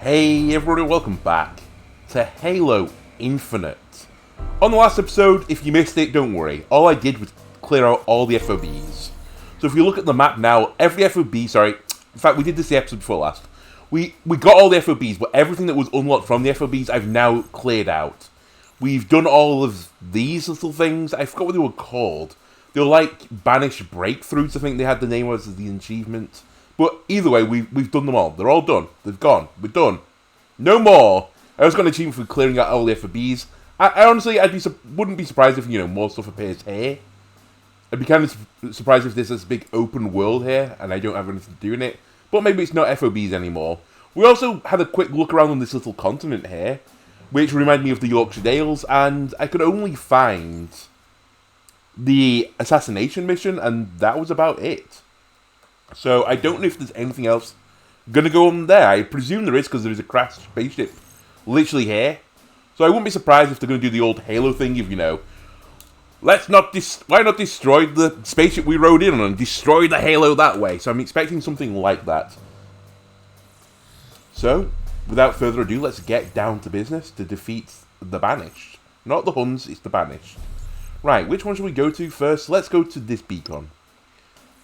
Hey everybody, welcome back to Halo Infinite. On the last episode, if you missed it, don't worry. All I did was clear out all the FOBs. So if you look at the map now, every FOB, in fact we did this the episode before last. We got all the FOBs, but everything that was unlocked from the FOBs I've now cleared out. We've done all of these little things. I forgot what they were called. They were like banished breakthroughs, I think they had the name was the achievement. But either way, we've done them all. They're all done. They've gone. We're done. No more. I was going to achieve for clearing out all the FOBs. I honestly, wouldn't be surprised if more stuff appears here. I'd be kind of surprised if there's this big open world here and I don't have anything to do in it. But maybe it's not FOBs anymore. We also had a quick look around on this little continent here, which reminded me of the Yorkshire Dales, and I could only find the assassination mission, and that was about it. So I don't know if there's anything else going to go on there. I presume there is, because there is a crashed spaceship literally here. So I wouldn't be surprised if they're going to do the old Halo thing of, why not destroy the spaceship we rode in on and destroy the Halo that way? So I'm expecting something like that. So, without further ado, let's get down to business to defeat the Banished. Not the Huns, it's the Banished. Right, which one should we go to first? Let's go to this beacon.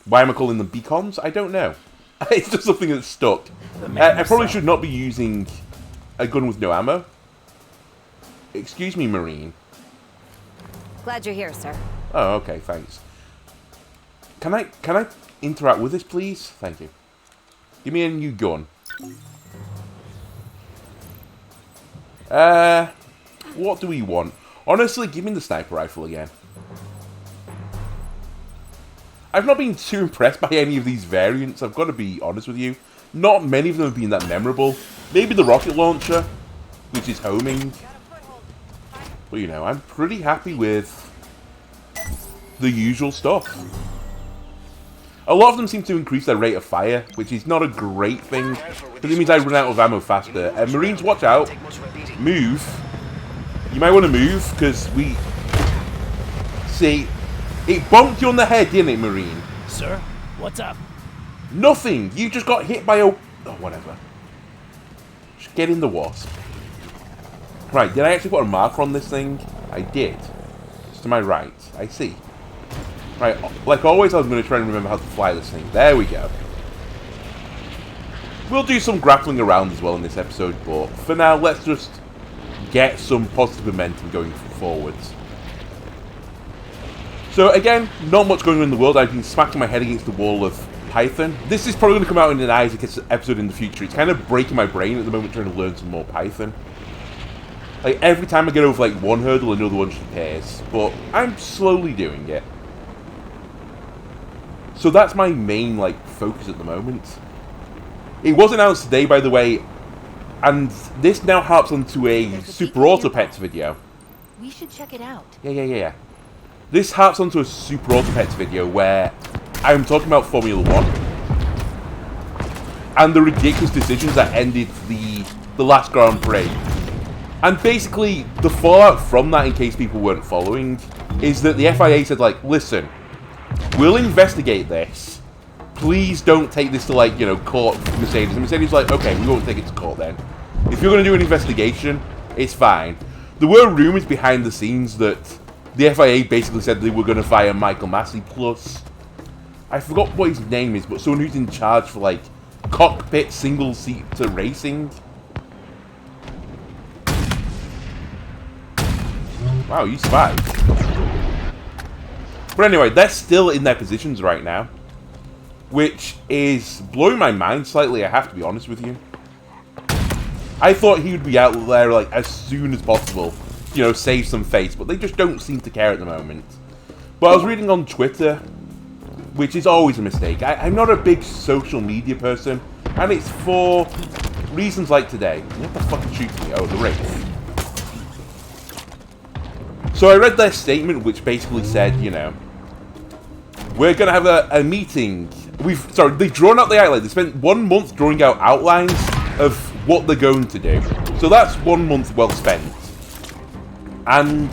Why am I calling them beacons? I don't know. It's just something that's stuck. I probably should not be using a gun with no ammo. Excuse me, Marine. Glad you're here, sir. Oh, okay, thanks. Can I interact with this, please? Thank you. Give me a new gun. What do we want? Honestly, give me the sniper rifle again. I've not been too impressed by any of these variants, I've got to be honest with you. Not many of them have been that memorable. Maybe the rocket launcher, which is homing. But I'm pretty happy with the usual stuff. A lot of them seem to increase their rate of fire, which is not a great thing, because it means I run out of ammo faster. Marines, watch out. Move. You might want to move, because we... See, it bonked you on the head, didn't it, Marine? Sir, what's up? Nothing. You just got hit by a... Oh, whatever. Just get in the wasp. Right, did I actually put a marker on this thing? I did. It's to my right. I see. Right, like always, I was going to try and remember how to fly this thing. There we go. We'll do some grappling around as well in this episode, but for now, let's just get some positive momentum going forwards. So again, not much going on in the world. I've been smacking my head against the wall of Python. This is probably going to come out in an Isaac episode in the future. It's kind of breaking my brain at the moment trying to learn some more Python. Like, every time I get over, one hurdle, another one just appears. But I'm slowly doing it. So that's my main, focus at the moment. It was announced today, by the way, and this now harps onto a Super Auto Pets video. We should check it out. Yeah. This harps onto a Super Auto Pets video where I'm talking about Formula 1. And the ridiculous decisions that ended the last Grand Prix. And basically, the fallout from that, in case people weren't following, is that the FIA said, listen, we'll investigate this. Please don't take this to, court for Mercedes. And Mercedes was like, okay, we won't take it to court then. If you're going to do an investigation, it's fine. There were rumours behind the scenes that the FIA basically said they were going to fire Michael Massey plus... I forgot what his name is, but someone who's in charge for, cockpit single-seat racing. Wow, you survived. But anyway, they're still in their positions right now. Which is blowing my mind slightly, I have to be honest with you. I thought he would be out there, as soon as possible. Save some face. But they just don't seem to care at the moment. But I was reading on Twitter, which is always a mistake. I'm not a big social media person. And it's for reasons like today. What the fuck is shooting me? Oh, the Wraith. So I read their statement, which basically said, we're going to have a meeting. They've drawn out the outline. They spent 1 month drawing out outlines of what they're going to do. So that's 1 month well spent. And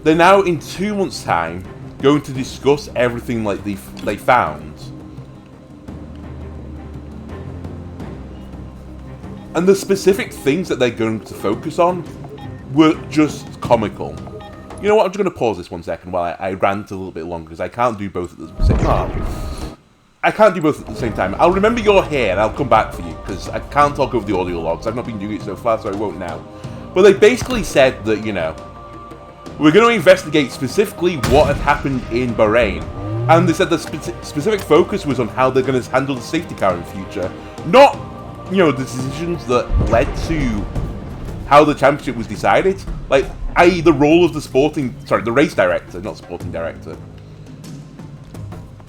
they're now, in 2 months' time, going to discuss everything they found. And the specific things that they're going to focus on were just comical. You know what, I'm just going to pause this 1 second while I rant a little bit longer, because I can't do both at the same time. I can't do both at the same time. I'll remember you're here and I'll come back for you, because I can't talk over the audio logs. I've not been doing it so far, so I won't now. But they basically said that, you know, we're going to investigate specifically what had happened in Bahrain. And they said the specific focus was on how they're going to handle the safety car in future. Not, you know, the decisions that led to how the championship was decided. Like, i.e. the role of the race director, not sporting director.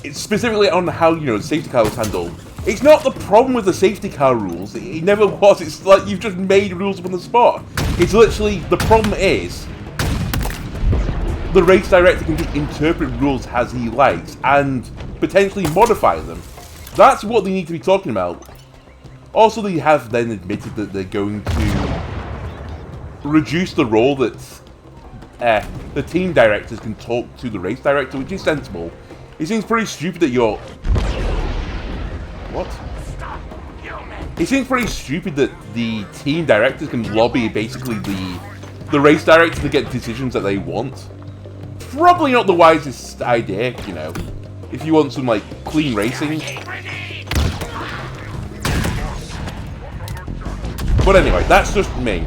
It's specifically on how, you know, the safety car was handled. It's not the problem with the safety car rules. It never was. It's like you've just made rules up on the spot. It's literally, the problem is, the race director can just interpret rules as he likes and potentially modify them. That's what they need to be talking about. Also, they have then admitted that they're going to reduce the role that the team directors can talk to the race director, which is sensible. It seems pretty stupid that you're... What? It seems pretty stupid that the team directors can lobby basically the race director to get decisions that they want. Probably not the wisest idea, you know, if you want some, like, clean racing. But anyway, that's just me.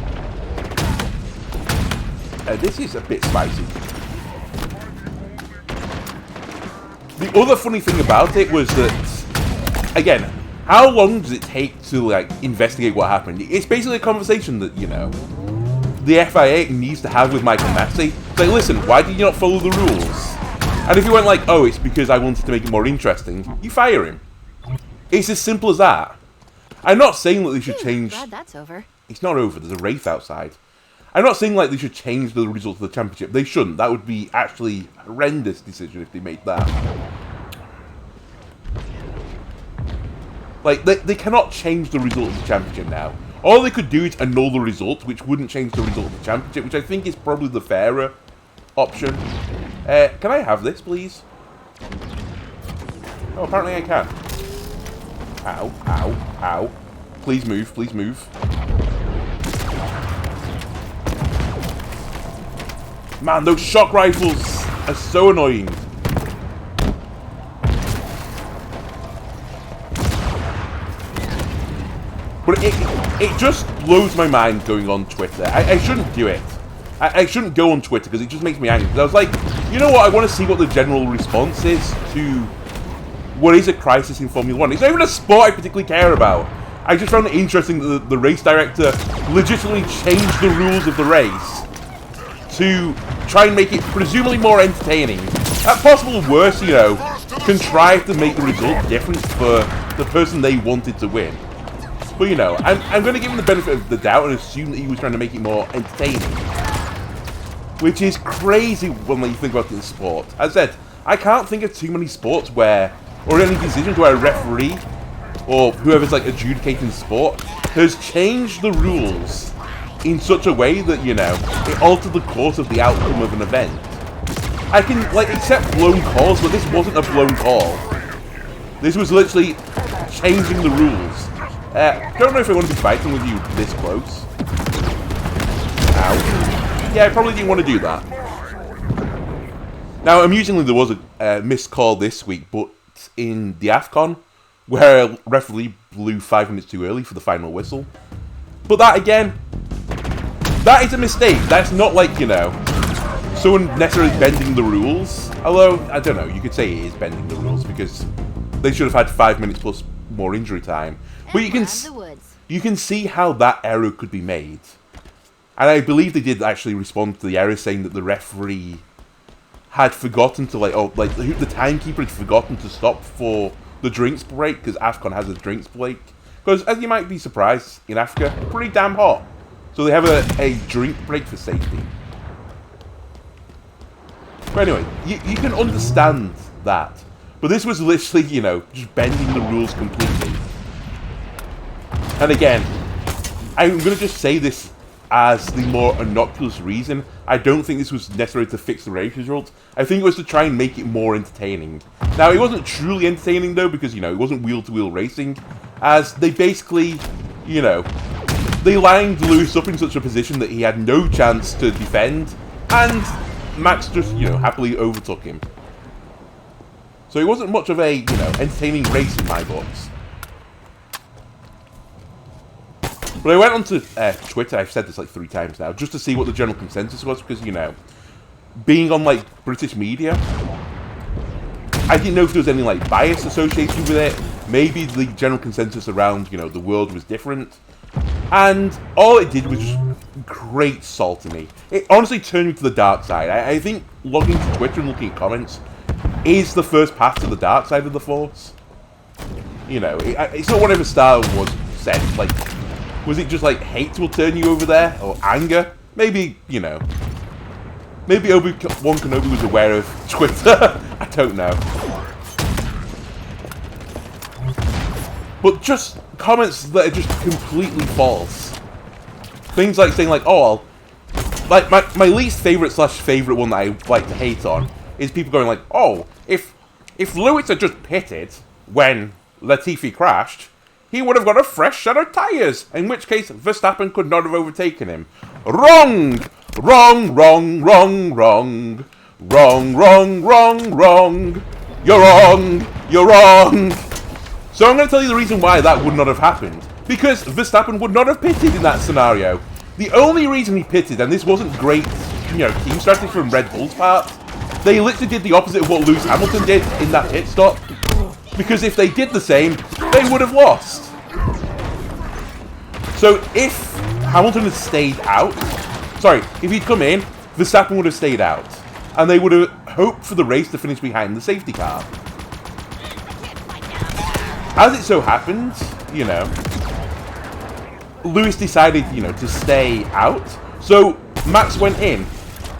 This is a bit spicy. The other funny thing about it was that, again, how long does it take to, like, investigate what happened? It's basically a conversation that, you know, the FIA needs to have with Michael Massey. It's like, listen, why did you not follow the rules? And if you went like, oh, it's because I wanted to make it more interesting, you fire him. It's as simple as that. I'm not saying that they should change... Glad that's over. It's not over, there's a wraith outside. I'm not saying like they should change the result of the championship. They shouldn't. That would be actually a horrendous decision if they made that. Like, they cannot change the result of the championship now. All they could do is annul the result, which wouldn't change the result of the championship, which I think is probably the fairer option. Can I have this, please? Oh, apparently I can. Ow, ow, ow. Please move, please move. Man, those shock rifles are so annoying. But it just blows my mind going on Twitter. I shouldn't do it. I shouldn't go on Twitter because it just makes me angry. I was like, you know what? I want to see what the general response is to what is a crisis in Formula 1. It's not even a sport I particularly care about. I just found it interesting that the race director legitimately changed the rules of the race to try and make it presumably more entertaining. At possible worst, you know, contrive to make the result different for the person they wanted to win. But, you know, I'm going to give him the benefit of the doubt and assume that he was trying to make it more entertaining. Which is crazy when you think about it in sport. As I said, I can't think of too many sports where, or any decisions where a referee, or whoever's like adjudicating the sport, has changed the rules in such a way that, you know, it altered the course of the outcome of an event. I can, like, accept blown calls, but this wasn't a blown call. This was literally changing the rules. Don't know if I want to be fighting with you this close. Ow. Yeah, I probably didn't want to do that. Now, amusingly, there was a missed call this week, but in the AFCON, where a referee blew 5 minutes too early for the final whistle. But that, again, that is a mistake. That's not like, you know, someone necessarily bending the rules. Although, I don't know, you could say it is bending the rules, because they should have had 5 minutes plus more injury time. But you can see how that error could be made. And I believe they did actually respond to the error, saying that the referee had forgotten to, the timekeeper had forgotten to stop for the drinks break, because AFCON has a drinks break. Because, as you might be surprised, in Africa, pretty damn hot. So they have a drink break for safety. But anyway, you can understand that. But this was literally, you know, just bending the rules completely. And again, I'm going to just say this as the more innocuous reason. I don't think this was necessary to fix the race result. I think it was to try and make it more entertaining. Now, it wasn't truly entertaining, though, because, you know, it wasn't wheel-to-wheel racing. As they basically, you know, they lined Lewis up in such a position that he had no chance to defend, and Max just, happily overtook him. So it wasn't much of a, entertaining race in my books. But I went onto Twitter, I've said this like 3 times now, just to see what the general consensus was, because, being on, like, British media, I didn't know if there was any, like, bias associated with it. Maybe the general consensus around, the world was different. And all it did was just great salt to me. It honestly turned me to the dark side. I think logging to Twitter and looking at comments is the first path to the dark side of the Force. It's not whatever Star Wars said. Like, was it just like hate will turn you over there? Or anger? Maybe, maybe Obi-Wan Kenobi was aware of Twitter. I don't know. But just comments that are just completely false. Things like saying like, oh, like my least favorite one that I like to hate on is people going like, oh, if Lewis had just pitted when Latifi crashed, he would have got a fresh set of tyres, in which case Verstappen could not have overtaken him. Wrong! Wrong, wrong, wrong, wrong. Wrong, wrong, wrong, wrong. You're wrong! You're wrong! So I'm going to tell you the reason why that would not have happened. Because Verstappen would not have pitted in that scenario. The only reason he pitted, and this wasn't great, team strategy from Red Bull's part, they literally did the opposite of what Lewis Hamilton did in that pit stop. Because if they did the same, they would have lost. So if Hamilton had stayed out, if he'd come in, Verstappen would have stayed out. And they would have hoped for the race to finish behind the safety car. As it so happened, Lewis decided, to stay out. So Max went in.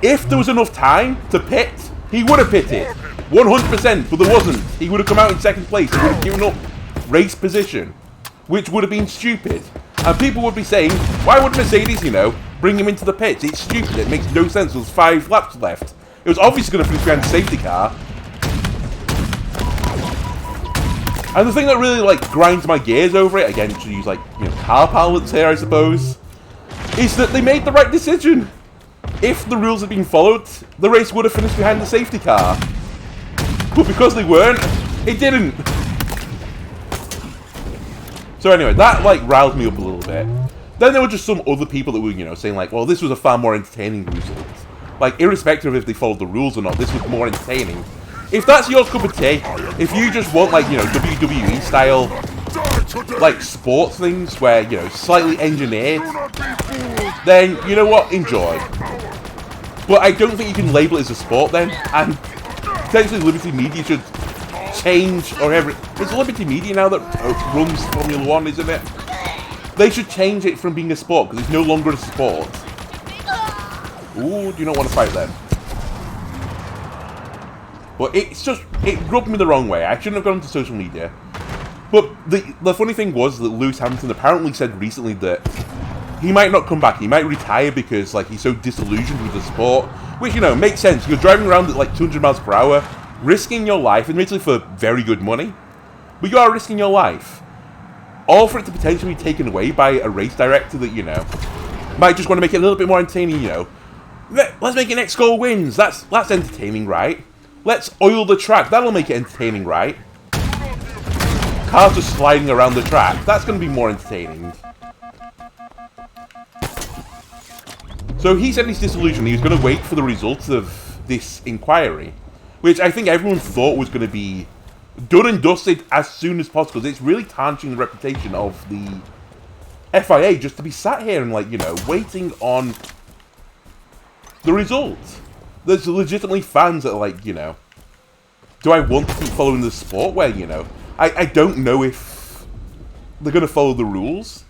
If there was enough time to pit, he would have pitted. 100%, but there wasn't. He would have come out in second place. He would have given up race position, which would have been stupid. And people would be saying, why would Mercedes, bring him into the pits? It's stupid. It makes no sense. There's 5 laps left. It was obviously going to finish behind the safety car. And the thing that really, grinds my gears over it, again, to use, car parlance here, I suppose, is that they made the right decision. If the rules had been followed, the race would have finished behind the safety car. But because they weren't, it didn't. So anyway, that, riled me up a little bit. Then there were just some other people that were, saying, well, this was a far more entertaining result. Irrespective of if they followed the rules or not, this was more entertaining. If that's your cup of tea, if you just want, WWE style, sports things where, slightly engineered, then, you know what, enjoy. But I don't think you can label it as a sport then, and potentially Liberty Media should change, or it's Liberty Media now that runs Formula 1, isn't it? They should change it from being a sport, because it's no longer a sport. Ooh, do you not want to fight them? But it rubbed me the wrong way. I shouldn't have gone to social media. But the funny thing was that Lewis Hamilton apparently said recently that he might not come back. He might retire because he's so disillusioned with the sport. Which, makes sense. You're driving around at 200 miles per hour, risking your life, admittedly for very good money. But you are risking your life. All for it to potentially be taken away by a race director that, might just want to make it a little bit more entertaining, Let's make it next goal wins. That's entertaining, right? Let's oil the track. That'll make it entertaining, right? Cars just sliding around the track. That's going to be more entertaining. So he said he's disillusioned. He was going to wait for the results of this inquiry, which I think everyone thought was going to be done and dusted as soon as possible. It's really tarnishing the reputation of the FIA just to be sat here and, waiting on the results. There's legitimately fans that are do I want to keep following the sport where, I don't know if they're going to follow the rules.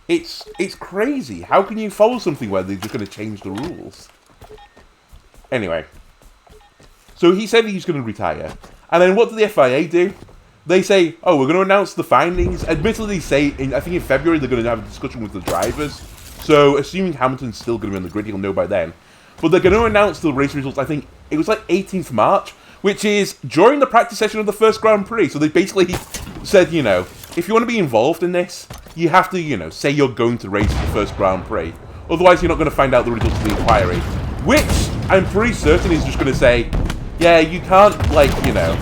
It's crazy. How can you follow something where they're just going to change the rules? Anyway. So he said he's going to retire. And then what did the FIA do? They say, oh, we're going to announce the findings. Admittedly, I think in February they're going to have a discussion with the drivers. So assuming Hamilton's still going to be on the grid, he'll know by then. But they're going to announce the race results, I think, it was 18th March, which is during the practice session of the first Grand Prix. So they basically said, if you want to be involved in this, you have to, you know, say you're going to race the first Grand Prix. Otherwise, you're not going to find out the results of the inquiry. Which, I'm pretty certain is just going to say, yeah, you can't, like, you know...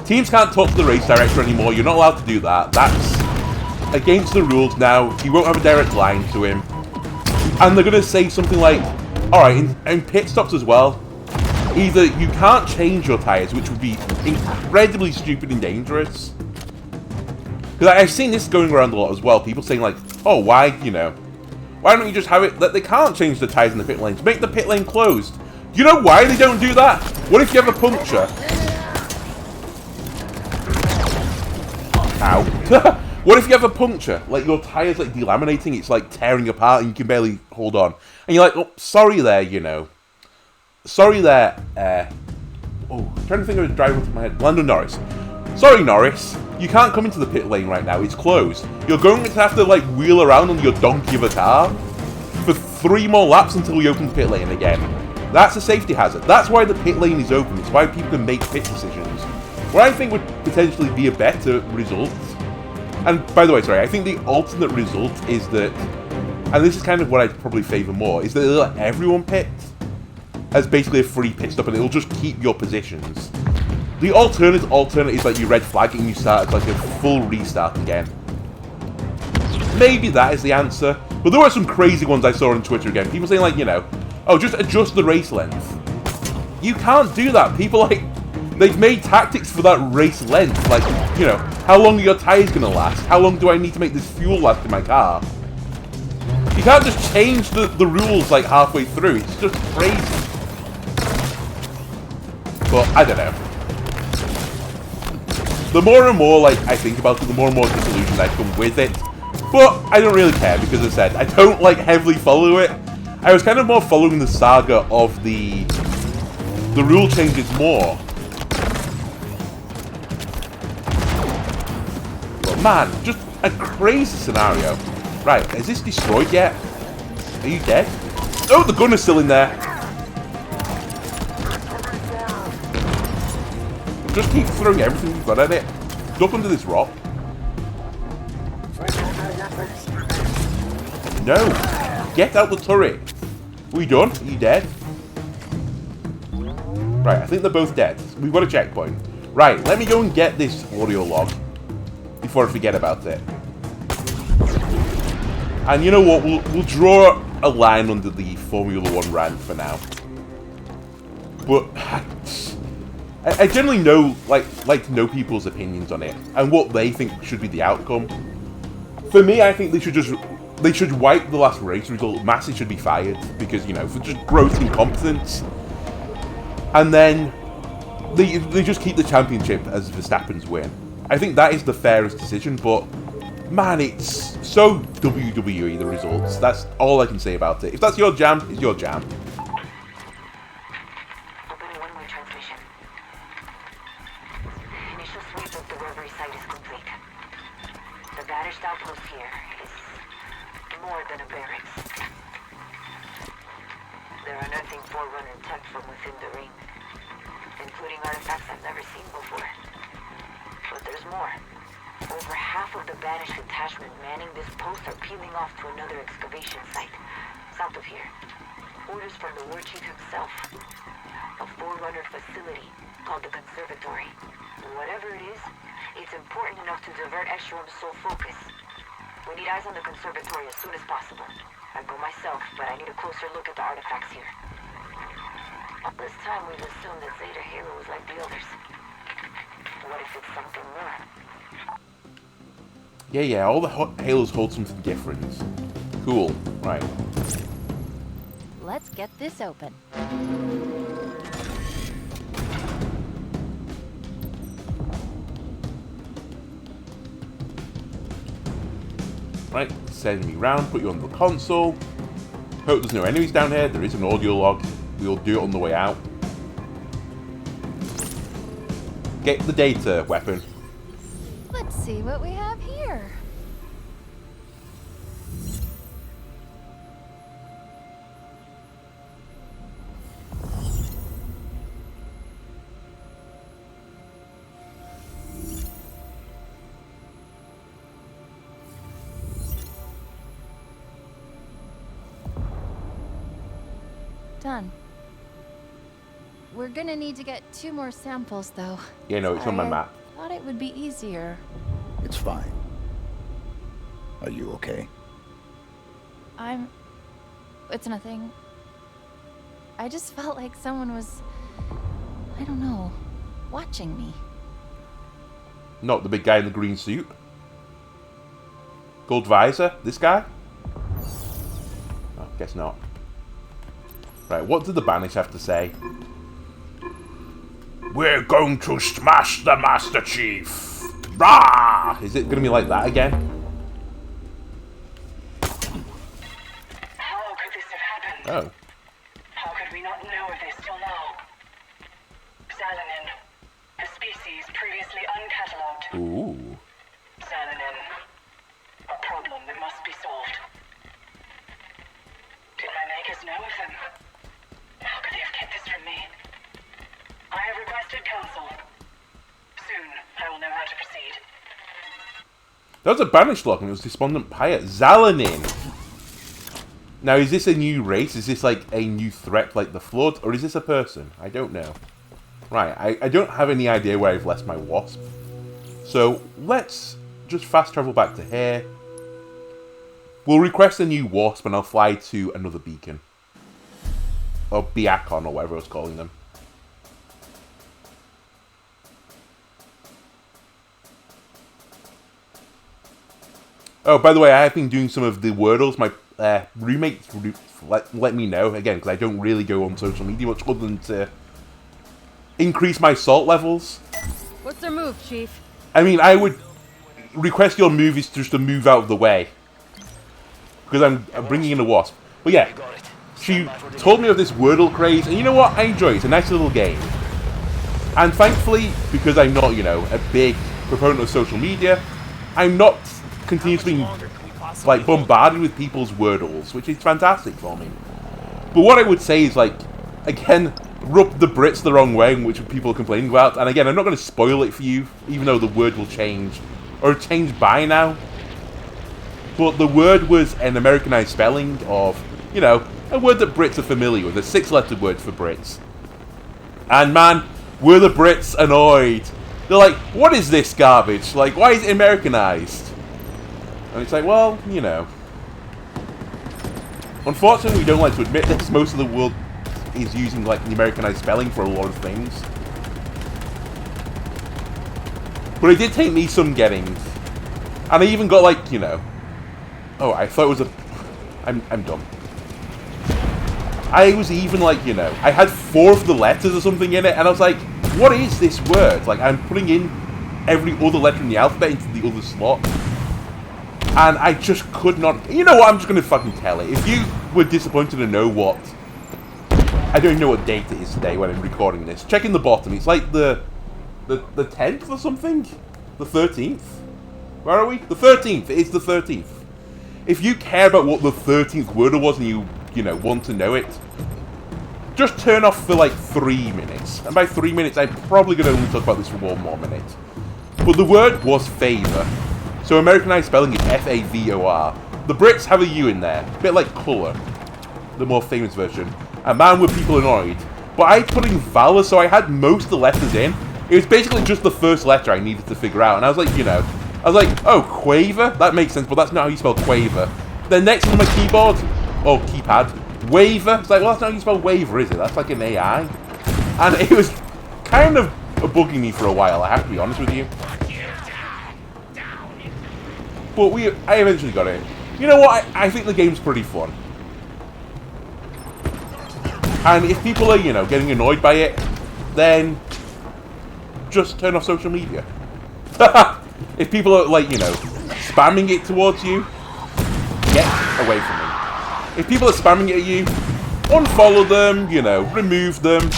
Teams can't talk to the race director anymore. You're not allowed to do that. That's against the rules now. You won't have a direct line to him. And they're going to say something like, alright, in pit stops as well, either you can't change your tyres, which would be incredibly stupid and dangerous. Because I've seen this going around a lot as well. People saying like, oh, why, you know, why don't you just have it that they can't change the tyres in the pit lanes? Make the pit lane closed. You know why they don't do that? What if you have a puncture? Ow. What if you have a puncture? Like, your tyre's, like, delaminating, it's, like, tearing apart, and you can barely hold on. And you're like, oh, sorry there, you know. Sorry there, oh, I'm trying to think of a driver off my head. Lando Norris. Sorry, Norris. You can't come into the pit lane right now, it's closed. You're going to have to, like, wheel around on your donkey of a car for 3 more laps until we open the pit lane again. That's a safety hazard. That's why the pit lane is open. It's why people can make pit decisions. What I think would potentially be a better result, and by the way, sorry, I think the alternate result is that, and this is kind of what I'd probably favour more, is that they'll let everyone pit as basically a free pit stop and it'll just keep your positions. The alternate is like you red flag and you start as like a full restart again. Maybe that is the answer, but there were some crazy ones I saw on Twitter again. People saying like, you know, oh, just adjust the race length. You can't do that. People like, they've made tactics for that race length. Like, you know, how long are your tyres going to last? How long do I need to make this fuel last in my car? You can't just change the rules like halfway through. It's just crazy. But, I don't know. The more and more, like, I think about it, the more and more disillusioned I come with it. But I don't really care because, as I said, I don't, like, heavily follow it. I was kind of more following the saga of the rule changes more. Man, just a crazy scenario. Right, is this destroyed yet? Are you dead? Oh, the gun is still in there. Just keep throwing everything you've got at it. Duck under this rock. No. Get out the turret. Are we done? Are you dead? Right, I think they're both dead. We've got a checkpoint. Right, let me go and get this audio log before I forget about it. And you know what? We'll draw a line under the Formula 1 rant for now. But I generally know like to know people's opinions on it and what they think should be the outcome. For me, I think they should wipe the last race result. Massey should be fired because, you know, for just gross incompetence. And then they just keep the championship as Verstappen's win. I think that is the fairest decision, but man, it's so WWE, the results. That's all I can say about it. If that's your jam, it's your jam. Opening one-way transmission. Initial sweep of the rotary site is complete. The banished outpost here is more than a barracks. They're unearthing Forerunner tech from within the ring, including artifacts I've never seen before. But there's more. Over half of the banished detachment manning this post are peeling off to another excavation site, south of here. Orders from the war chief himself. A Forerunner facility called the Conservatory. Whatever it is, it's important enough to divert Escherum's sole focus. We need eyes on the Conservatory as soon as possible. I'd go myself, but I need a closer look at the artifacts here. All this time we've assumed that Zeta Halo was like the others. What if it's something more? Yeah, all the Halos hold something different. Cool, right. Let's get this open. Right, send me round, put you on the console. Hope there's no enemies down here. There is an audio log. We'll do it on the way out. Get the data weapon. Let's see what we have here. Done. We're gonna need to get 2 more samples, though. Yeah, no, it's on my Sorry, map. I thought it would be easier. It's fine. Are you okay? It's nothing. I just felt like someone was, I don't know, watching me. Not the big guy in the green suit. Gold visor? This guy? Oh, guess not. Right, what did the Banish have to say? We're going to smash the Master Chief! Rah! Is it going to be like that again? How could this have happened? Oh. How could we not know of this till now? Xalanin, a species previously uncatalogued. Ooh. Xalanin, a problem that must be solved. Did my makers know of them? How could they have kept this from me? I have requested counsel. Soon, I will know how to proceed. That was a Banish lock and it was Despondent Pirate. Xalanin! Now, is this a new race? Is this like a new threat like the Flood? Or is this a person? I don't know. Right, I don't have any idea where I've left my Wasp. So, let's just fast travel back to here. We'll request a new Wasp and I'll fly to another beacon. Or Be-acon or whatever I was calling them. Oh, by the way, I have been doing some of the Wordles. My roommates let me know, again, because I don't really go on social media much other than to increase my salt levels. What's their move, Chief? I mean, I would request your movies just to move out of the way. Because I'm bringing in a Wasp. But yeah, she told me of this Wordle craze, and you know what? I enjoy it. It's a nice little game. And thankfully, because I'm not, you know, a big proponent of social media, I'm not continuously like bombarded with people's Wordles, which is fantastic for me. But what I would say is, like, again, rub the Brits the wrong way, which people are complaining about. And again, I'm not going to spoil it for you, even though the word will change, or change by now. But the word was an Americanized spelling of, you know, a word that Brits are familiar with, a 6-letter word for Brits. And man, were the Brits annoyed. They're like, what is this garbage? Like, why is it Americanized? And it's like, well, you know. Unfortunately, we don't like to admit this. Most of the world is using, like, the Americanized spelling for a lot of things. But it did take me some getting. And I even got, like, you know... Oh, I thought it was a... I'm dumb. I was even, like, you know... I had 4 of the letters or something in it, and I was like, what is this word? Like, I'm putting in every other letter in the alphabet into the other slot. And I just could not... You know what? I'm just going to fucking tell it. If you were disappointed to know what... I don't even know what date it is today when I'm recording this. Check in the bottom. It's like the 10th or something? The 13th? Where are we? The 13th. It's the 13th. If you care about what the 13th word was and you know, want to know it, just turn off for like 3 minutes. And by 3 minutes, I'm probably going to only talk about this for 1 more minute. But the word was favour. So Americanized spelling is F-A-V-O-R. The Brits have a U in there, a bit like colour, the more famous version. And man, were people annoyed. But I put in valor, so I had most of the letters in. It was basically just the first letter I needed to figure out. And I was like, you know, I was like, oh, quaver? That makes sense, but that's not how you spell quaver. Then next on my keyboard, or keypad, waver. It's like, well, that's not how you spell waver, is it? That's like an AI. And it was kind of bugging me for a while, I have to be honest with you. But I eventually got it. You know what? I think the game's pretty fun. And if people are, you know, getting annoyed by it, then just turn off social media. If people are, like, you know, spamming it towards you, get away from them. If people are spamming it at you, unfollow them, you know, remove them,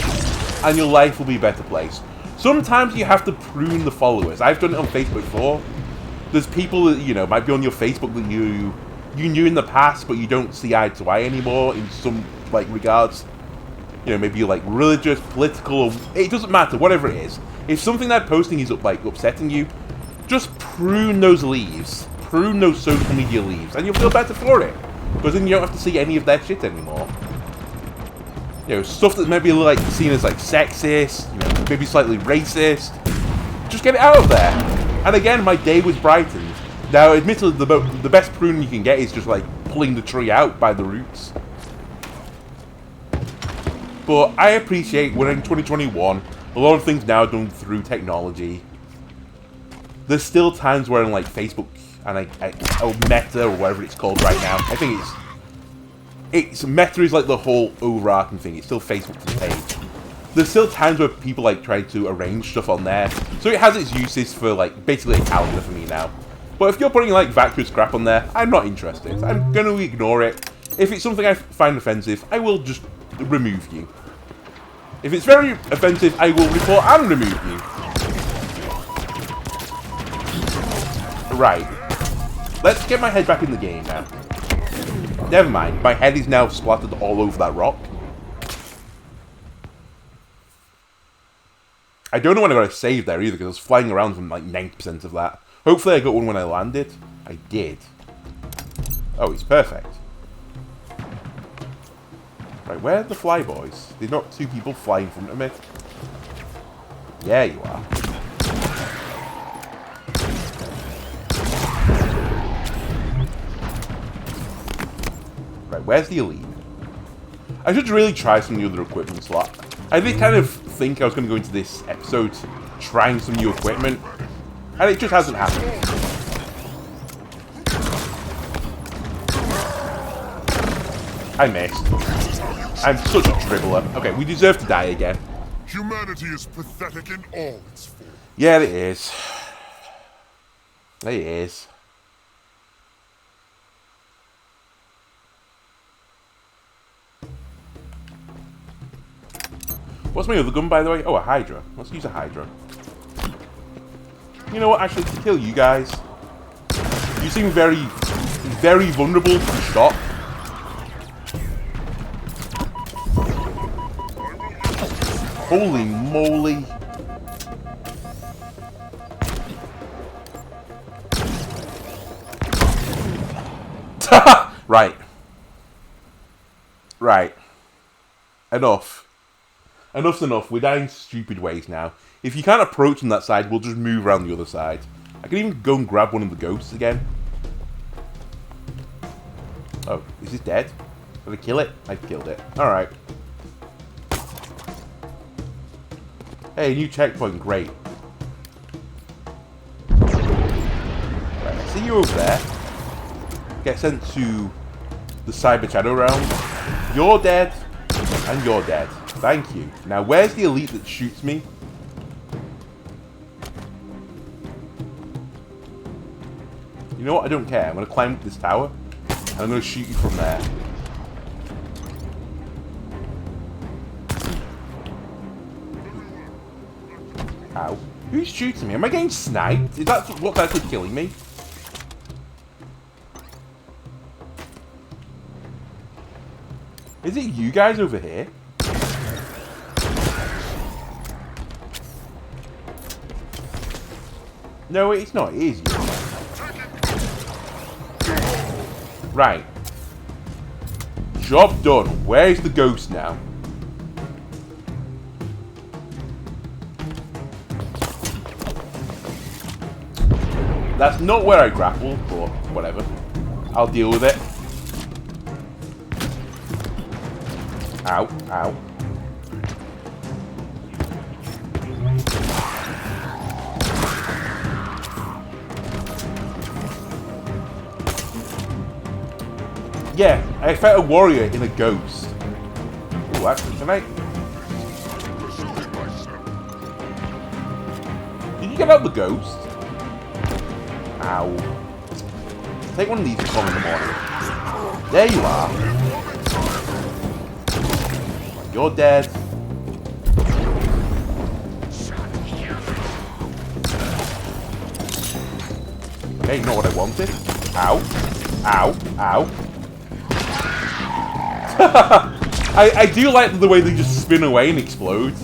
and your life will be a better place. Sometimes you have to prune the followers. I've done it on Facebook before. There's people that, you know, might be on your Facebook that you knew in the past, but you don't see eye to eye anymore in some, like, regards. You know, maybe you're, like, religious, political, or it doesn't matter, whatever it is. If something they're posting is, like, upsetting you, just prune those leaves. Prune those social media leaves, and you'll feel better for it. Because then you don't have to see any of their shit anymore. You know, stuff that's maybe like seen as like sexist, you know, maybe slightly racist. Just get it out of there. And again, my day was brightened. Now, admittedly, the best pruning you can get is just like pulling the tree out by the roots. But I appreciate we're in 2021. A lot of things now are done through technology. There's still times where, in like Facebook and or Meta or whatever it's called right now, I think it's Meta is like the whole overarching thing. It's still Facebook's page. There's still times where people like try to arrange stuff on there, so it has its uses for like basically a calendar for me now. But if you're putting like vacuous crap on there, I'm not interested. I'm going to ignore it. If it's something I find offensive, I will just remove you. If it's very offensive, I will report and remove you. Right. Let's get my head back in the game now. Never mind. My head is now splattered all over that rock. I don't know when I got a save there either, because I was flying around from like 90% of that. Hopefully I got one when I landed. I did. Oh, it's perfect. Right, where are the flyboys? There's not two people flying in front of me. Yeah, you are. Right, where's the elite? I should really try some of the other equipment slot. I did kind of think I was going to go into this episode trying some new equipment, and it just hasn't happened. I missed. I'm such a dribbler. Okay, we deserve to die again. Humanity is pathetic in all its forms. Yeah, it is. It is. What's my other gun, by the way? Oh, a Hydra. Let's use a Hydra. You know what, actually, to kill you guys. You seem very, very vulnerable to shot. Holy moly. Right. Right. Enough. Enough's enough. We're dying stupid ways now. If you can't approach on that side, we'll just move around the other side. I can even go and grab one of the ghosts again. Oh, is this dead? Did I kill it? I killed it. Alright. Hey, new checkpoint. Great. Right, I see you over there. Get sent to the Cyber Shadow realm. You're dead. And you're dead. Thank you. Now, where's the elite that shoots me? You know what? I don't care. I'm going to climb up this tower, and I'm going to shoot you from there. Ow. Who's shooting me? Am I getting sniped? Is that what's actually killing me? Is it you guys over here? No, it's not. It is you. Right. Job done. Where's the ghost now? That's not where I grappled, but whatever. I'll deal with it. Ow, ow. Yeah, I felt a warrior in a ghost. Oh, actually, can I? Did you get out the ghost? Ow. Take one of these and call in the morning. There you are. You're dead. Okay, not what I wanted. Ow. Ow. Ow. I do like the way they just spin away and explode.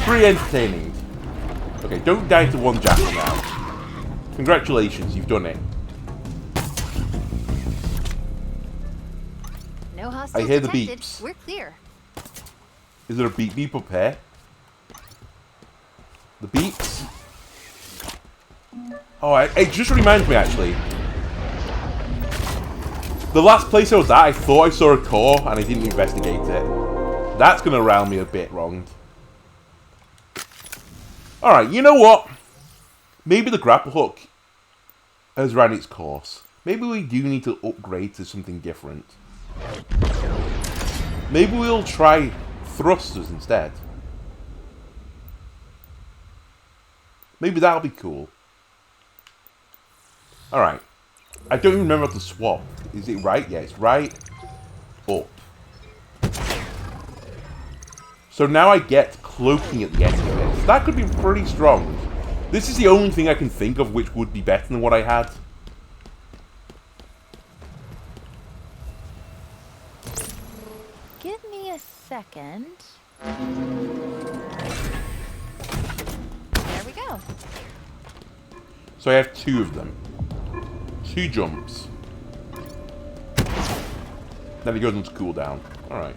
Pretty entertaining. Okay, don't die to one jackal now. Congratulations, you've done it. No hostiles hear the detected. beeps. We're clear. Is there a beep beep up here? The beeps? Oh, it just reminds me, actually. The last place I was at, I thought I saw a core, and I didn't investigate it. That's going to round me a bit wrong. Alright, you know what? Maybe the grapple hook has ran its course. Maybe we do need to upgrade to something different. Maybe we'll try thrusters instead. Maybe that'll be cool. Alright. I don't even remember what to swap. Is it right? Yeah, it's right. Up. So now I get cloaking at the end of this. That could be pretty strong. This is the only thing I can think of which would be better than what I had. Give me a second. There we go. So I have 2 of them. 2 jumps. Then it goes into cooldown. Alright.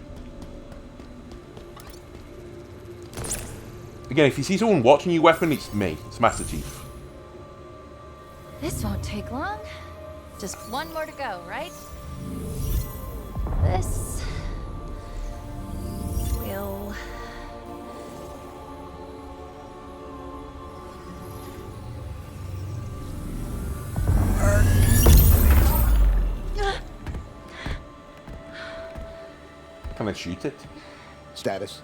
Again, if you see someone watching your weapon, it's me. It's Master Chief. This won't take long. Just one more to go, right? This will... Can I shoot it? Status.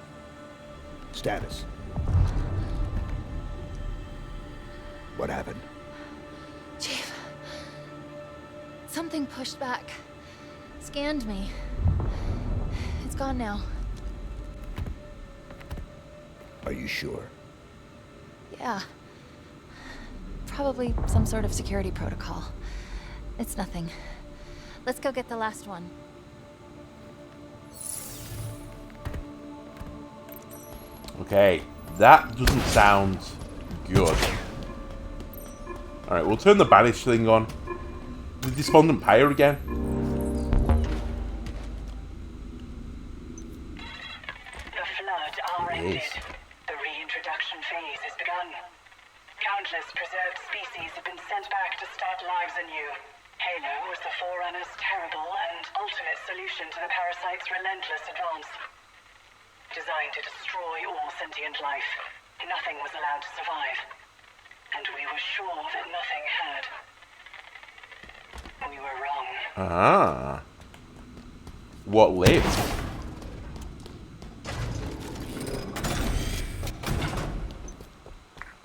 Status. What happened? Chief, something pushed back. Scanned me. It's gone now. Are you sure? Yeah. Probably some sort of security protocol. It's nothing. Let's go get the last one. Okay, that doesn't sound good. Alright, we'll turn the banish thing on. The despondent pyre again. The flood are ended. Yes. The reintroduction phase has begun. Countless preserved species have been sent back to start lives anew. Halo was the Forerunner's terrible and ultimate solution to the parasite's relentless advance. Designed to destroy all sentient life, nothing was allowed to survive. And we were sure that nothing had. We were wrong. Ah. What lived?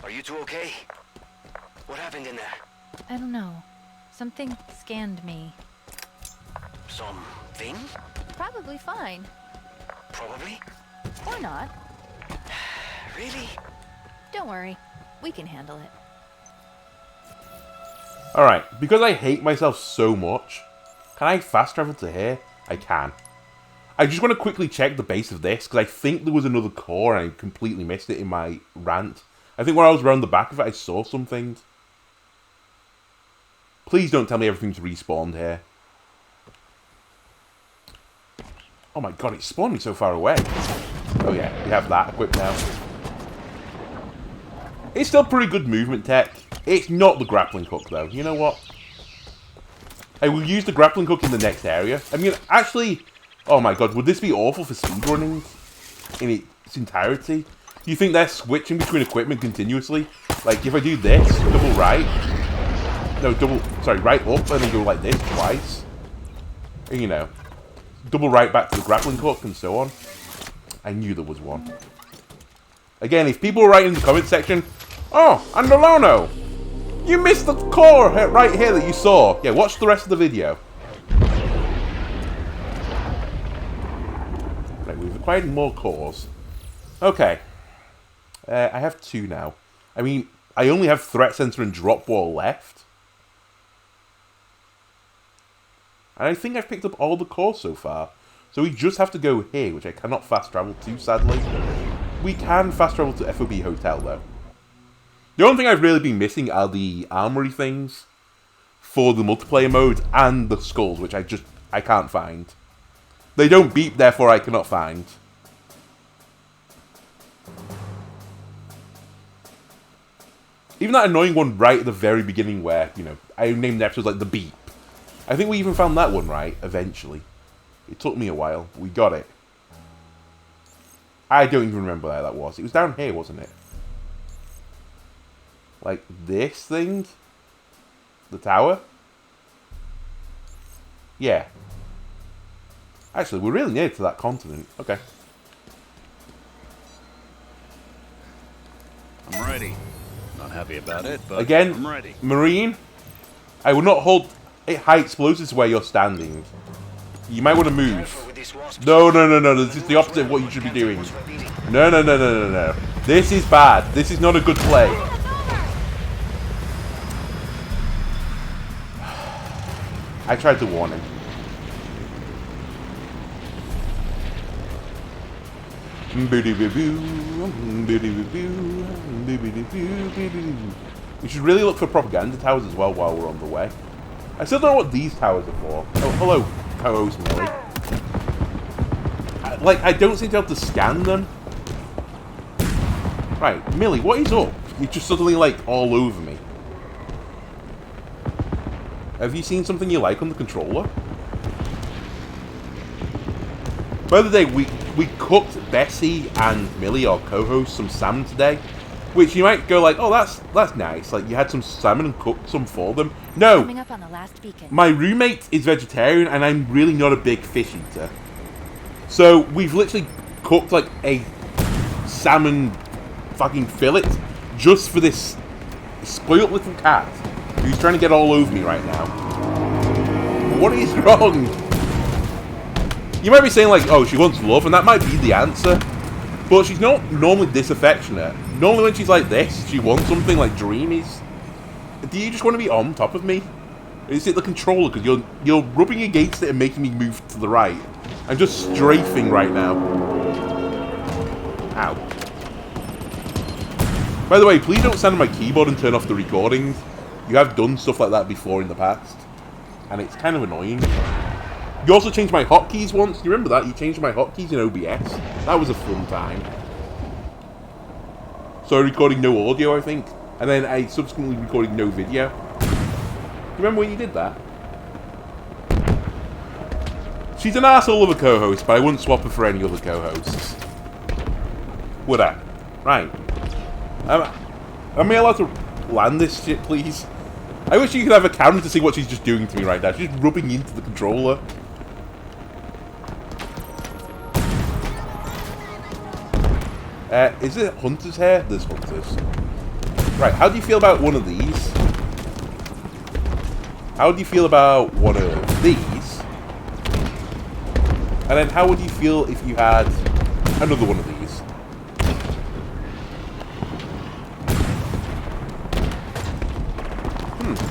Are you two okay? What happened in there? I don't know. Something scanned me. Something? Probably fine. Probably? Or not. Really? Don't worry. We can handle it. Alright, because I hate myself so much, can I fast travel to here? I can. I just want to quickly check the base of this, because I think there was another core and I completely missed it in my rant. I think when I was around the back of it, I saw some things. Please don't tell me everything's respawned here. Oh my god, it's spawning so far away. Oh yeah, we have that equipped now. It's still pretty good movement tech. It's not the grappling hook though. You know what? I will use the grappling hook in the next area. I mean, actually, oh my god, would this be awful for speedrunning in its entirety? Do you think they're switching between equipment continuously? Like, if I do this, double right, no, sorry, right up, and then go like this twice, and, you know, double right back to the grappling hook, and so on. I knew there was one. Again, if people were writing in the comment section, oh, Andolano, you missed the core right here that you saw. Yeah, watch the rest of the video. Right, we've acquired more cores. Okay. I have 2 now. I mean, I only have threat sensor and drop wall left. And I think I've picked up all the cores so far. So we just have to go here, which I cannot fast travel to, sadly. We can fast travel to FOB Hotel, though. The only thing I've really been missing are the armory things for the multiplayer mode and the skulls, which I can't find. They don't beep, therefore I cannot find. Even that annoying one right at the very beginning where, you know, I named the episodes like the beep. I think we even found that one right, eventually. It took me a while. We got it. I don't even remember where that was. It was down here, wasn't it? Like this thing? The tower? Yeah. Actually, we're really near to that continent. Okay. I'm ready. Not happy about it, but again, I'm ready. Marine, I will not hold high explosives where you're standing. You might want to move. No, no, no, no. This is the opposite of what you should be doing. No, no, no, no, no, no. This is bad. This is not a good play. I tried to warn him. We should really look for propaganda towers as well while we're on the way. I still don't know what these towers are for. Oh, hello, co-host Millie. I don't seem to be able to scan them. Right, Millie, what is up? You're just suddenly, like, all over me. Have you seen something you like on the controller? By the way, we cooked Bessie and Millie, our co-host, some salmon today. Which you might go like, oh, that's nice. Like, you had some salmon and cooked some for them. No! Coming up on the last beacon. My roommate is vegetarian, and I'm really not a big fish eater. So, we've literally cooked, like, a salmon fucking fillet just for this spoiled little cat who's trying to get all over me right now. What is wrong? You might be saying, like, oh, she wants love, and that might be the answer. But she's not normally this affectionate. Normally when she's like this, she wants something like dreamies. Do you just want to be on top of me? Or is it the controller? Because you're rubbing against it and making me move to the right. I'm just strafing right now. Ow. By the way, please don't stand on my keyboard and turn off the recordings. You have done stuff like that before in the past. And it's kind of annoying. You also changed my hotkeys once. You remember that? You changed my hotkeys in OBS. That was a fun time. So recording no audio, I think. And then I subsequently recorded no video. Remember when you did that? She's an arsehole of a co-host, but I wouldn't swap her for any other co-hosts. Would I? Right. Am I allowed to land this shit, please? I wish you could have a camera to see what she's just doing to me right now. She's just rubbing into the controller. Is it Hunter's hair? There's Hunter's. Right, how do you feel about one of these? How do you feel about one of these? And then how would you feel if you had another one of these?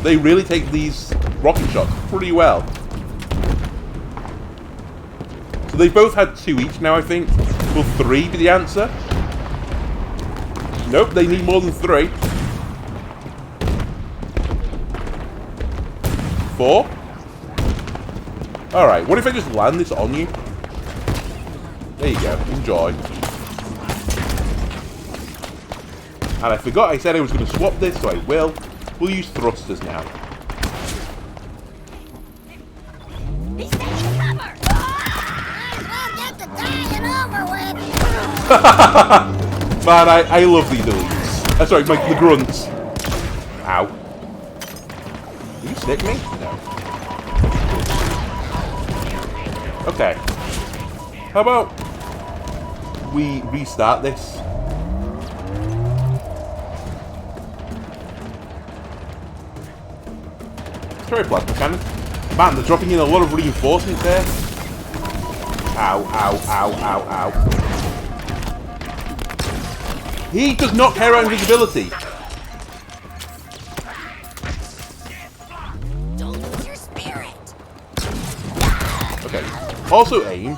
They really take these rocket shots pretty well. So they both had 2 each now, I think. Will 3 be the answer? Nope, they need more than 3. 4? Alright, what if I just land this on you? There you go, enjoy. And I forgot I said I was going to swap this, so I will. We'll use thrusters now. He's taking cover! I'll get the dying over with! Man, I love these elites. Sorry, the grunts. Ow. Did you stick me? No. Okay. How about we restart this? Sorry, plasma cannon. Man, they're dropping in a lot of reinforcements there. Ow, ow, ow, ow, ow. He does not care about invisibility. Don't lose your spirit! Okay. Also aim.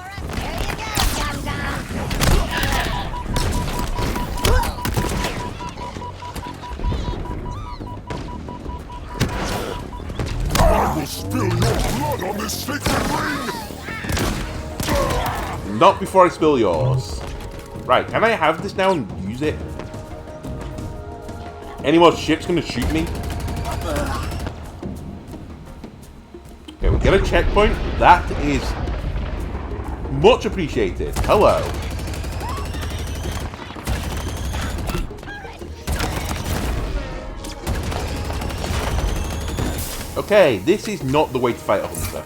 I will spill your blood on this sacred ring! not before I spill yours. Right, can I have this now and use it? Any more ships gonna shoot me? Okay, we get a checkpoint. That is much appreciated. Hello. Okay, this is not the way to fight a hunter.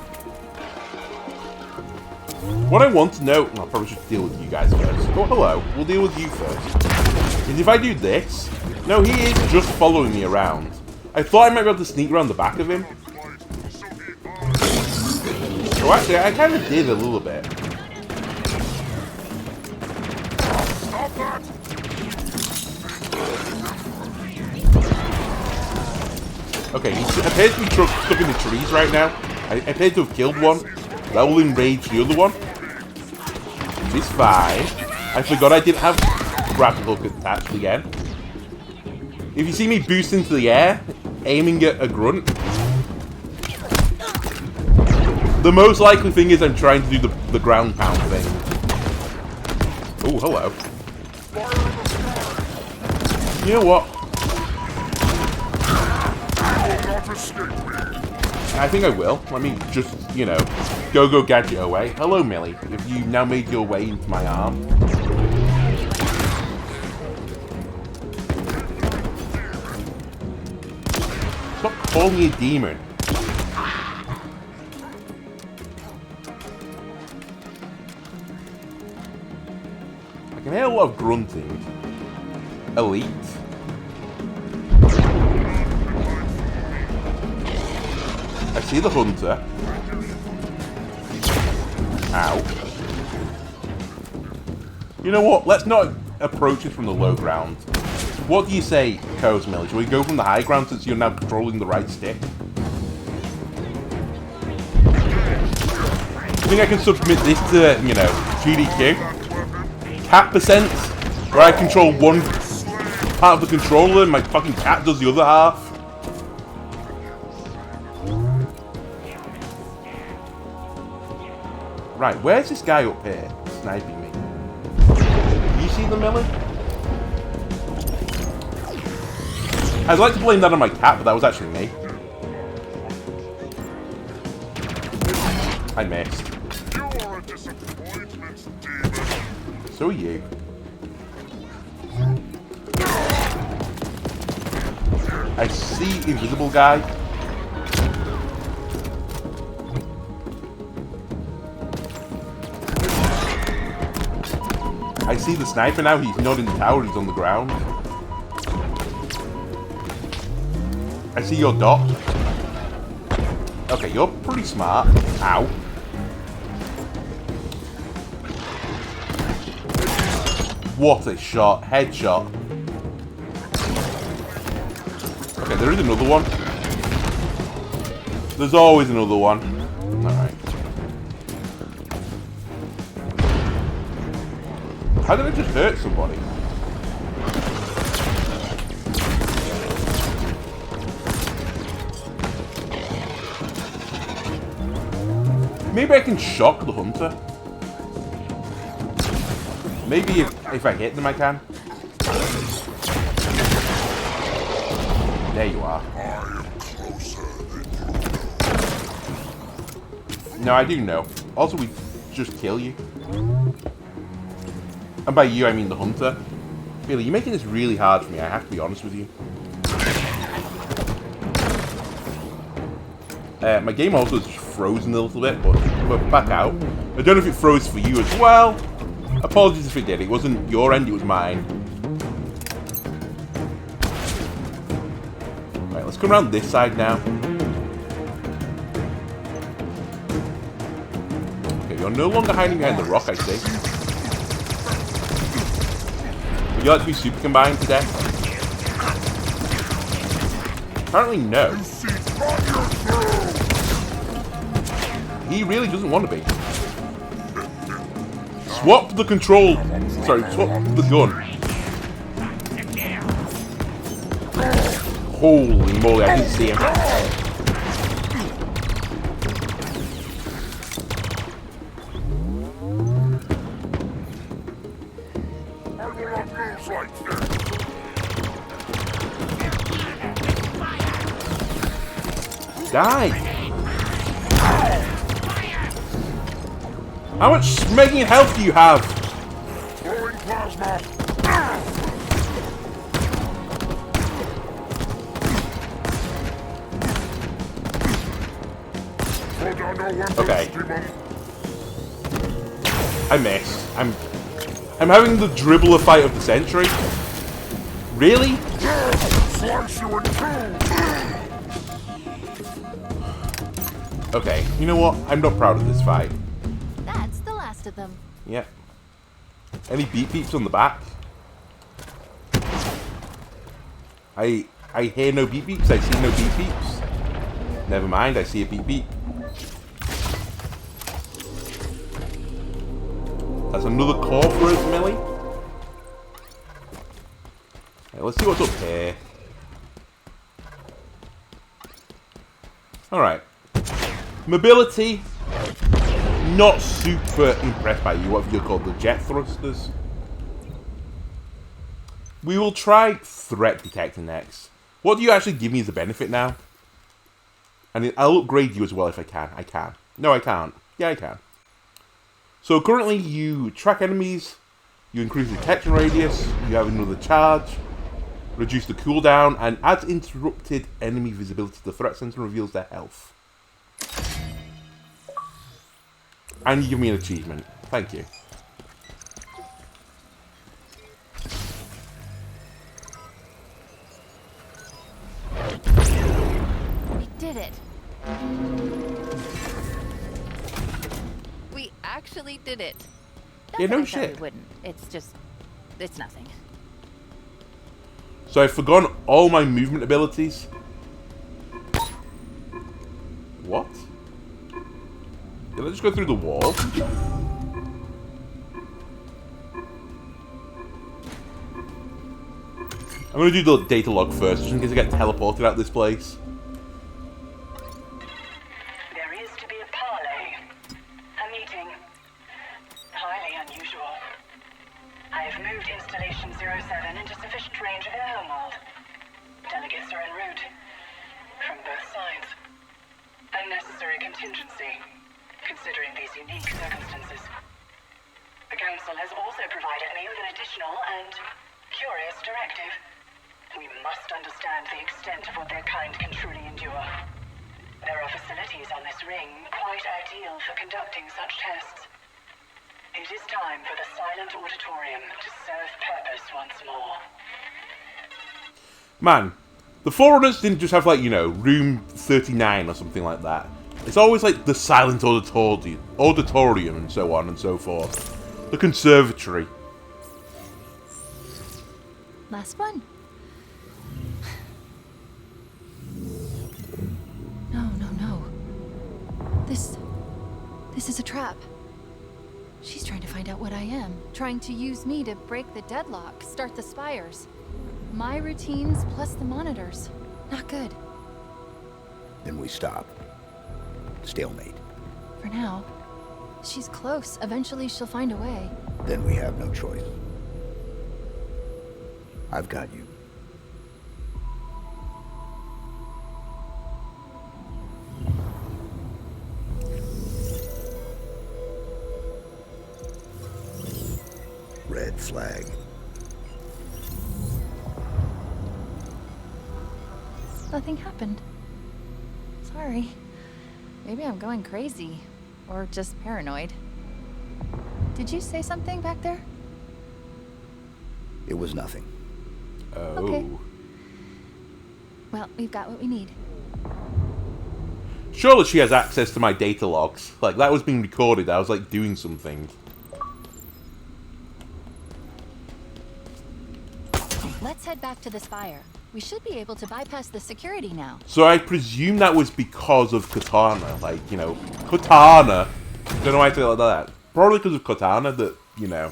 What I want to know... I probably should deal with you guys first. Oh, hello. We'll deal with you first. Is if I do this... No, he is just following me around. I thought I might be able to sneak around the back of him. Oh, actually, I kind of did a little bit. Okay, he appears to be stuck in the trees right now. I appear to have killed one. That will enrage the other one. It's fine. I forgot I didn't have grapple hook attached again. If you see me boost into the air, aiming at a grunt, the most likely thing is I'm trying to do the ground pound thing. Oh, hello. You know what? I think I will. Let me just, you know, go gadget away. Hello, Millie. Have you now made your way into my arm? Stop calling me a demon. I can hear a lot of grunting. Elite. I see the hunter. Ow. You know what? Let's not approach it from the low ground. What do you say, Cosmill? Shall we go from the high ground since you're now controlling the right stick? I think I can submit this to, you know, GDQ. Cat percent, where I control one part of the controller and my fucking cat does the other half. Right, where's this guy up here sniping me? You see the Millie? I'd like to blame that on my cat, but that was actually me. I missed. You're a disappointment, demon. So are you. I see invisible guy. I see the sniper now. He's not in the tower. He's on the ground. I see your dot. Okay, you're pretty smart. Ow. What a shot. Headshot. Okay, there is another one. There's always another one. Alright. How did I just hurt somebody? Maybe I can shock the hunter. Maybe if I hit them I can. There you are. No, I do know. Also, we just kill you. And by you, I mean the hunter. Really, you're making this really hard for me, I have to be honest with you. My game also is frozen a little bit, but we're back out. I don't know if it froze for you as well. Apologies if it did. It wasn't your end, it was mine. Right, let's come around this side now. Okay, you're no longer hiding behind the rock, I see. Would you like to be super combined to death? Apparently no. He really doesn't want to be. Swap the control. Sorry, swap the gun. Holy moly, I didn't see him. Die! How much smeggy health do you have? Throwing plasma. Throw down your weapons, Okay. demon. I missed. I'm having the dribbler fight of the century. Really? Slice you in two. Okay, you know what? I'm not proud of this fight. That's the last of them. Yeah. Any beep beeps on the back? I hear no beep beeps. I see no beep beeps. Never mind. I see a beep beep. That's another core for us, Millie. Right, let's see what's up here. Alright. Mobility. Not super impressed by you. What have you called the jet thrusters? We will try threat detector next. What do you actually give me as a benefit now? And I'll upgrade you as well if I can. I can. No, I can't. Yeah, I can. So currently you track enemies, you increase the detection radius, you have another charge, reduce the cooldown, and adds interrupted enemy visibility to the threat center and reveals their health. And you give me an achievement. Thank you. We did it. We actually did it. Not Yeah, that no I thought shit. We wouldn't. It's nothing. So I've forgotten all my movement abilities. What? Did I just go through the wall? I'm gonna do the data log first, just in case I get teleported out of this place. There is to be a parley. A meeting. Highly unusual. I have moved Installation 07 into sufficient range of their homeworld. Delegates are en route. From both sides. A necessary contingency, considering these unique circumstances. The Council has also provided me with an additional and curious directive. We must understand the extent of what their kind can truly endure. There are facilities on this ring quite ideal for conducting such tests. It is time for the silent auditorium to serve purpose once more. Man, the Forerunners didn't just have, like, you know, room 39 or something like that. It's always like the silent auditorium and so on and so forth. The conservatory. Last one. No. This is a trap. She's trying to find out what I am. Trying to use me to break the deadlock, start the spires. My routines plus the monitors. Not good. Then we stop. Stalemate. For now. She's close. Eventually she'll find a way. Then we have no choice. I've got you. Red flag. Nothing happened. Sorry. Maybe I'm going crazy. Or just paranoid. Did you say something back there? It was nothing. Oh. Okay. Well, we've got what we need. Surely she has access to my data logs. Like, that was being recorded. I was, like, doing something. Let's head back to the spire. We should be able to bypass the security now. So I presume that was because of Katana. Like, you know, Katana. Don't know why I say it like that. Probably because of Katana that, you know,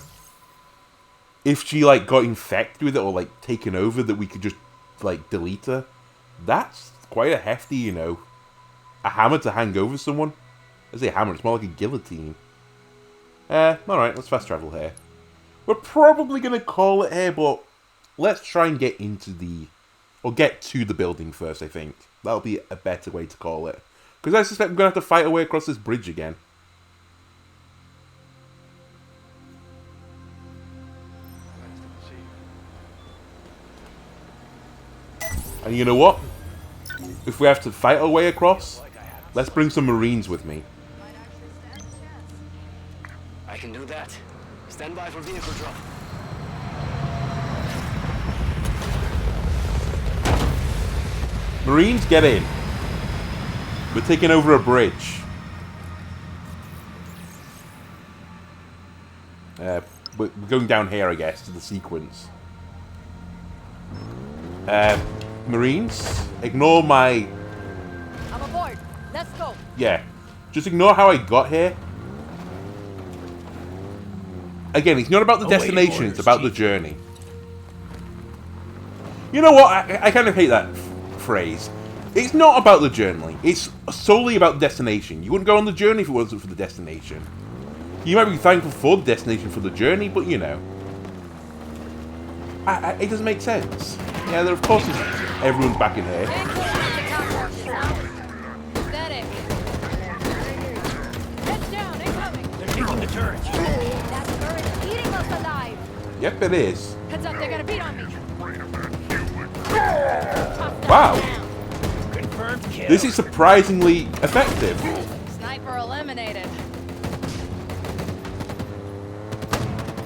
if she, like, got infected with it or, like, taken over, that we could just, like, delete her. That's quite a hefty, you know, a hammer to hang over someone. I say hammer, it's more like a guillotine. Alright, let's fast travel here. We're probably going to call it here, but let's try and get into the Or get to the building first, I think. That'll be a better way to call it. Because I suspect we're going to have to fight our way across this bridge again. And you know what? If we have to fight our way across, let's bring some Marines with me. I can do that. Stand by for vehicle drop. Marines, get in. We're taking over a bridge. We're going down here, I guess, to the sequence. Marines, ignore my... I'm aboard. Let's go. Yeah. Just ignore how I got here. Again, it's not about the destination, it's about the journey. You know what? I kind of hate that phrase. It's not about the journey. It's solely about the destination. You wouldn't go on the journey if it wasn't for the destination. You might be thankful for the destination for the journey, but you know. It doesn't make sense. Yeah, of course everyone's back in here. Pathetic. Heads down, incoming. They're taking the turret. That turret is eating us alive. Yep, it is. Heads up, they're gonna beat on me. Wow. Confirmed kill. This is surprisingly effective. Sniper eliminated.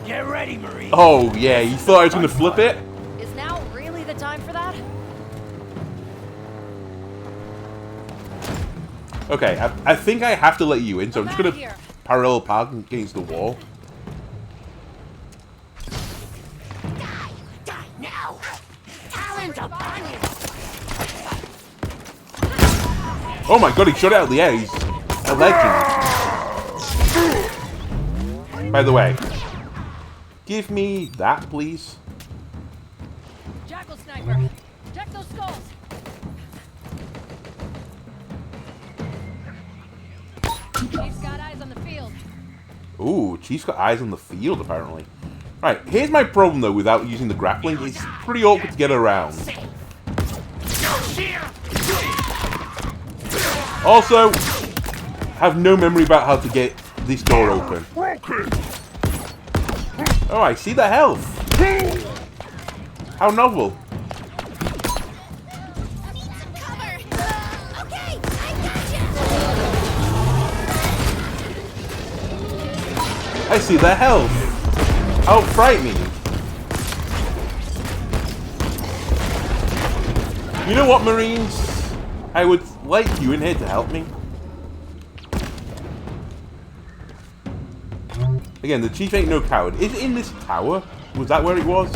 Get ready, Marine. Oh, yeah, you thought I was going to flip it? Is now really the time for that? Okay, I think I have to let you in, so I'm just going to parallel park against the wall. Die now! Talent upon you! Oh my god, he shot it out of the air. He's a legend. By the way, give me that, please. Jackal sniper. Check those skulls. Chief's got eyes on the field. Ooh, Chief's got eyes on the field, apparently. Right, here's my problem, though, without using the grappling. It's pretty awkward to get around. Also, have no memory about how to get this door open. Oh, I see the health. How novel. Cover! Okay, I gotcha! I see the health. How frightening. You know what, Marines? I would like you in here to help me. Again, the Chief ain't no coward. Is it in this tower? Was that where it was?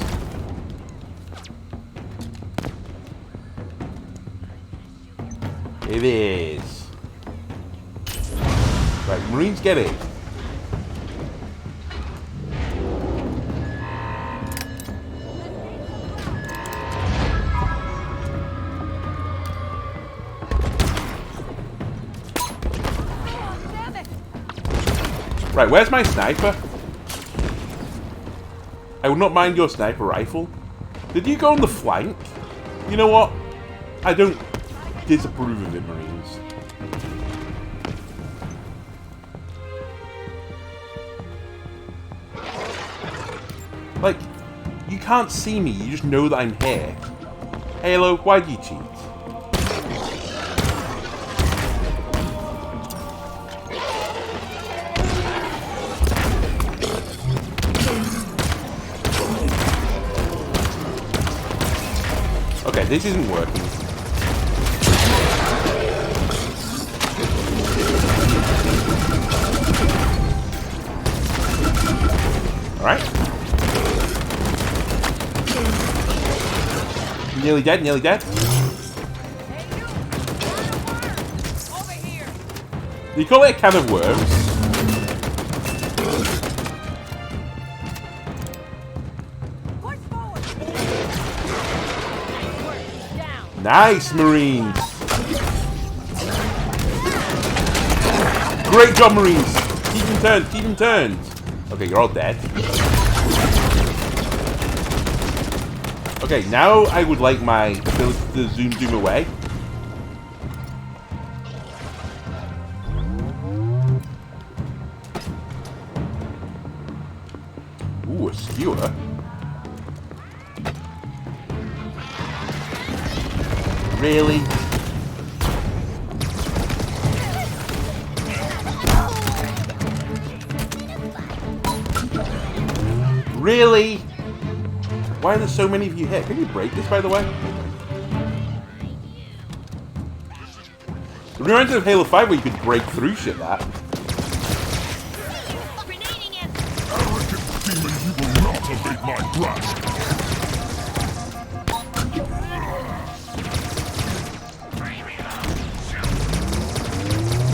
It is. Right, Marines, get it. Right, where's my sniper? I would not mind your sniper rifle. Did you go on the flank? You know what? I don't disapprove of it, Marines. Like, you can't see me, you just know that I'm here. Halo, why'd you cheat? Okay, this isn't working. Alright. Nearly dead, nearly dead. Over here. You call it a can of worms? Nice, Marines! Great job, Marines! Keep them turned, keep them turned! Okay, you're all dead. Okay, now I would like my ability to zoom away. Ooh, a skewer. Really? Really? Why are there so many of you here? Can you break this, by the way? It reminds me of Halo 5 where you could break through shit that. Arrogant demon, you will not evade my grasp.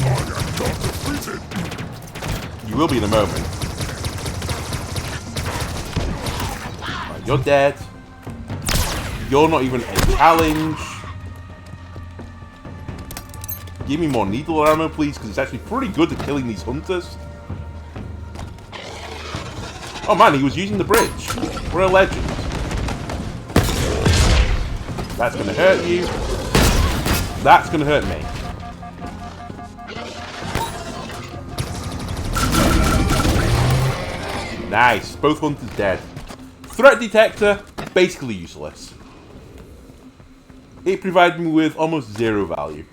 I am not defeated. You will be in a moment. Right, you're dead. You're not even a challenge. Give me more needle ammo, please, because it's actually pretty good at killing these hunters. Oh man, he was using the bridge. What a legend. That's gonna hurt you. That's gonna hurt me. Nice. Both hunters dead. Threat detector, basically useless. It provided me with almost zero value.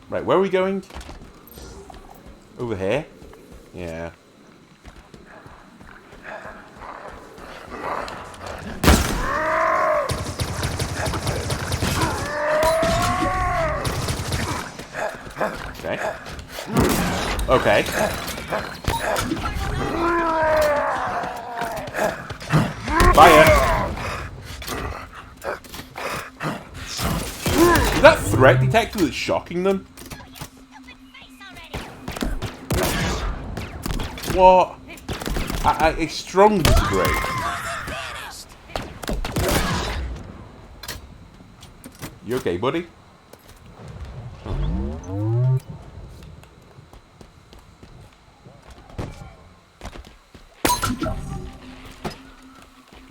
Right, where are we going? Over here? Yeah. Okay. Okay. Fire! Is that threat detector that's shocking them? What? I strongly disagree. You okay, buddy?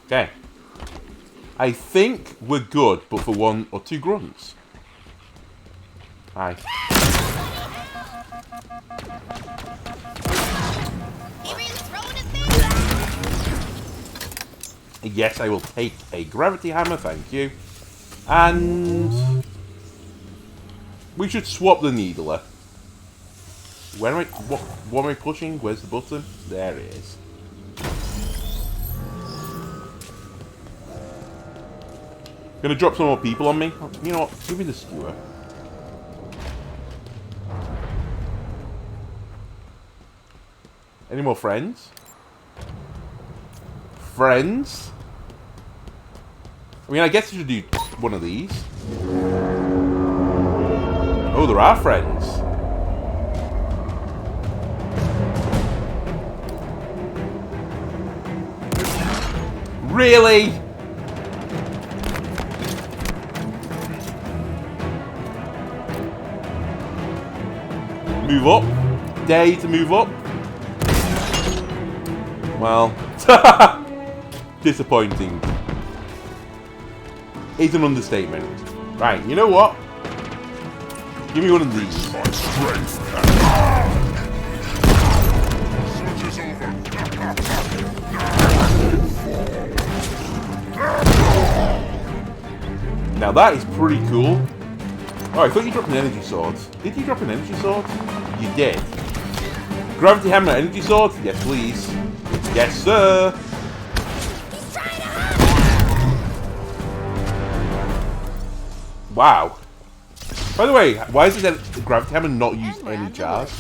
Okay. I think we're good, but for 1 or 2 grunts. Hi. Yes, I will take a gravity hammer, thank you. And we should swap the needler. Where am I? What am I pushing? Where's the button? There it is. Gonna drop some more people on me. You know what? Give me the skewer. Any more friends? Friends? I mean, I guess you should do one of these. Oh, there are friends. Really? Move up. Dare you to move up? Well, disappointing. It's an understatement. Right, you know what? Give me one of these. My strength. Search is over. Now that is pretty cool. Oh, I thought you dropped an energy sword. Did you drop an energy sword? You did. Gravity hammer, energy sword? Yes, please. Yes, sir. Wow. By the way, why is it that the gravity hammer not use any charge?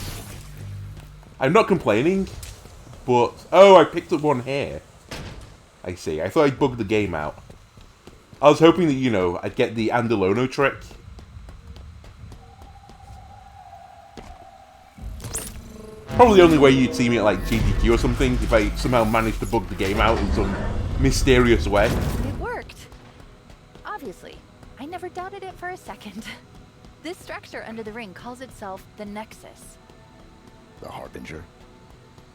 I'm not complaining, but oh, I picked up one here. I see. I thought I'd bugged the game out. I was hoping that, you know, I'd get the Andalono trick. Probably the only way you'd see me at like GDQ or something if I somehow managed to bug the game out in some mysterious way. It worked. Obviously. I never doubted it for a second. This structure under the ring calls itself the Nexus. The Harbinger.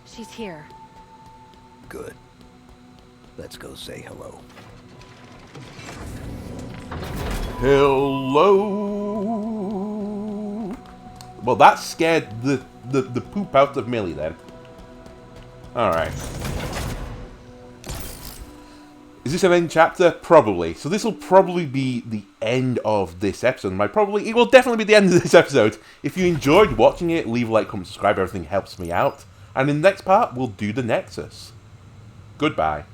She's here. Good. Let's go say hello. Hello. Well, that scared the poop out of Millie then. Alright. Is this an end chapter? Probably. So this will probably be the end of this episode. It will definitely be the end of this episode. If you enjoyed watching it, leave a like, comment, subscribe. Everything helps me out. And in the next part, we'll do the Nexus. Goodbye.